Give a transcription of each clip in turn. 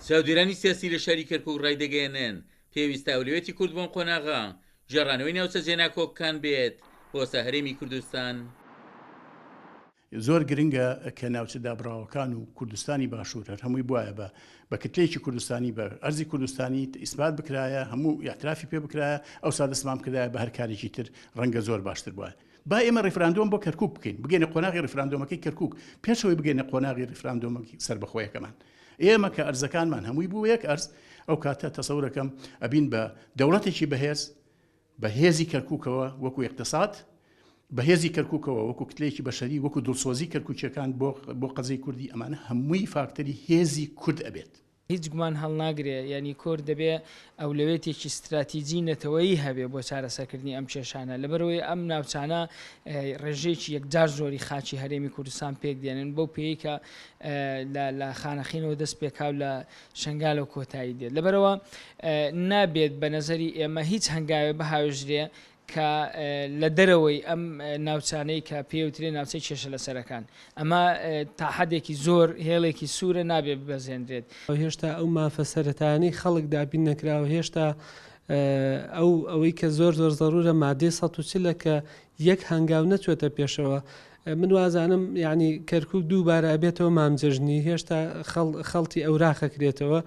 چاودێرانی سیاسی لە شاری کەرکووک ڕای دەگەێنن پێویستە ئەولوێتی کورد بۆم قۆناغا جێڕانەوەی ناوچە جێنا کۆکەکان بێت بۆ هەرێمی کوردستان. زۆر گرنگە کە ناوچە دابراوەکان و کوردستانی باشوور هەر هەمووی بواە بە کتلەیەکی کوردستانی بە ئەرزی کوردستانی ئیسبات بکرایە هەموو یاعترافی پێ بکرایە ئەو سادەسمان کردایە بە هەر کارێکی تر ڕەنگە زۆر باشتر بووە. با ئێمە ڕیفراندۆم بۆ کەرکووک بکەین بگەینە قۆناغی ڕیفراندۆمەکەی کەرکووک پێشەوەی بگەینە قۆناغی ڕیفراندۆمەکی سربەخۆیەکەمان. ئێمە کە ئەرزەکانمان هەمووی بوو یەک ئەرز ئەو کاتە تەسەورەکەم ئەبین بە دەوڵەتێکی بەهێز بە هێزی کەرکووکەوە وەکو اقتصاد بەهێزی کەرکووکەوە وەکو کتلەیەکی بەشەری وەکو دڵسۆزی کەرکووچەکان بۆ قەزەی کوردی ئەمانە هەمووی فاکتەری هێزی کورد ئەبێت. هیچ گومان هەڵناگرێ ینی کورد دەبێ ئەولەوێتێکی استراتیجی نەتەوەیی هەبێ بۆ چارەسەرکردنی ئەم کێشانە لەبەرەوەی ئەم ناوچانە ڕێژەیەکی یەکجار زۆری خاچی هەرێمی کوردستان پێک دێنن بۆ پێی کە لە خانەخینەوە دەست پێکاو لە شنگال و کۆتایی دێت لەبەرەوە نابێت بە نەزەری ئێمە هیچ هەنگاوێ بەهاوێژرێ کە لە دەرەوەی ئەم ناوچانەی کە پێوترێ ناوچەی کێشە لەسەرەکان ئەمە تا حدێکی زۆر هێڵێکی سوورە نابێت ببەزێنرێت. هێشتا ئەو مافە سەرەتایانەی خەڵک دابین نەکراوە هێشتا ئەوەی کە زۆر زەرورە مادەی 140 کە یەک هەنگاو نەچێتە پێشەوە. من وازانم یعنی کەرکووک دووبارە ئەبێتەوە مامجەژنی هێشتا خەڵتی ئەوراقەکرێتەوە.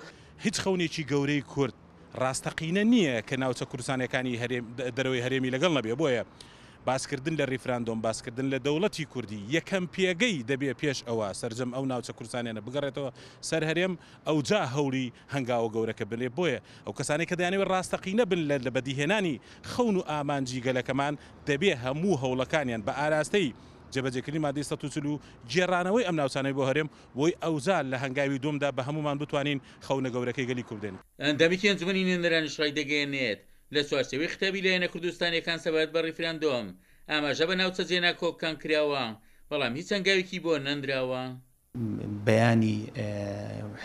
هیچ خەونێکی گەورەی کورد ڕاستەقینە نییە کە ناوچە کوردستانەکانی دەرەوەی هەرێمی لەگەڵ نەبێ بۆیە باسکردن لە ریفراندۆم باسکردن لە دەوڵەتی کوردی یەکەم پێگەی دەبێ پێش ئەوە سەرجەم ئەو ناوچە کوردستانیانە بگەڕێتەوە سەر هەرێم ئەو جا هەوری هەنگاوە گەورەکە بنێ بۆیە ئەو کەسانی کە دەیانەوێت ڕاستەقینە بن لە بەدیهێنانی خەون و ئامانجی گەلەکەمان دەبێ هەموو هەوڵەکانیان بە ئاراستەی جێبەجێکردنی مادەی 140 و جێڕانەوەی ئەم ناوچانەی بۆ هەرێم بۆی ئەوزال لە هەنگاوی دومدا بە هەمومان بتوانین خەونە گەورەکەی گەلی کوردێن. ئەندامیکی ئەنجومەنی نوێنەرانیش ڕای دەگەێنێت لە چوارچێوەی ختابی لایەنە کوردستانیەکان سەبارەت بە ڕیفراندۆم ئاماژە بە ناوچە جێنا کۆکەکان کراوە بەڵام هیچ هەنگاوێکی بۆ نەندراوە. بەیانی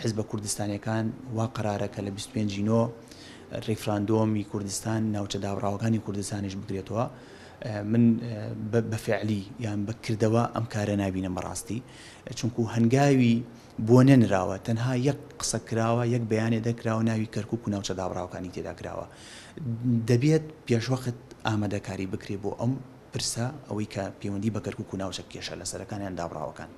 حیزبە کوردستانیەکان وا قەرارەکە لە 25 ڕیفراندۆمی کوردستان ناوچە دابڕاوەکانی کوردستانیش بگرێتەوە. من بەفعلی یان بەکردەوە ئەم کارە نابینە بەڕاستی چونکو هەنگاوی بۆ نەنراوە تەنها یەک قسە کراوە یەک بەیانێ دەکراوە ناوی کەرکووک و ناوچە دابڕاوەکانی تێدا کراوە. دەبێت پێشوەخت ئامادەکاری بکرێ بۆ ئەم پرسە ئەوەی کە پەیوەندی بە کەرکووک و ناوچە کێشە لەسەرەکانیان دابڕاوەکان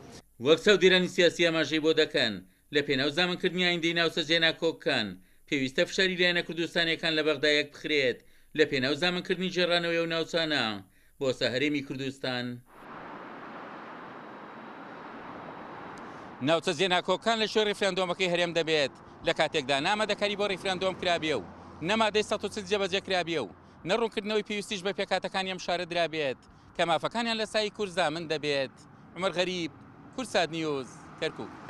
وەک چاودێرانی سیاسی ئاماژەی بۆ دەکەن لە پێناو زامنکردنی ئایندەی ناوچە جێنا کۆکەکان پێویستە فشاری لایەنە کوردستانیەکان لە بەغدایەک بخرێت لە پێناو زامنکردنی جێڕانەوەی و ناوچانە بۆ هەرێمی کوردستان. ناوچە جێنا کۆکەکان لە شوێ ڕیفراندۆمەکەی هەرێم دەبێت لە کاتێکدا نامەدەکاری بۆ ڕیفراندۆم کرابێ و نەمادەی 140 جێبەجێ کرابێ و نەڕوونکردنەوەی پێویستیش بە پێکاتەکانی ئەم شارە درابێت کە مافەکانیان لە سای کورد زامن دەبێت. عومەر غەریب، کورسات نیوز، کەرکووک.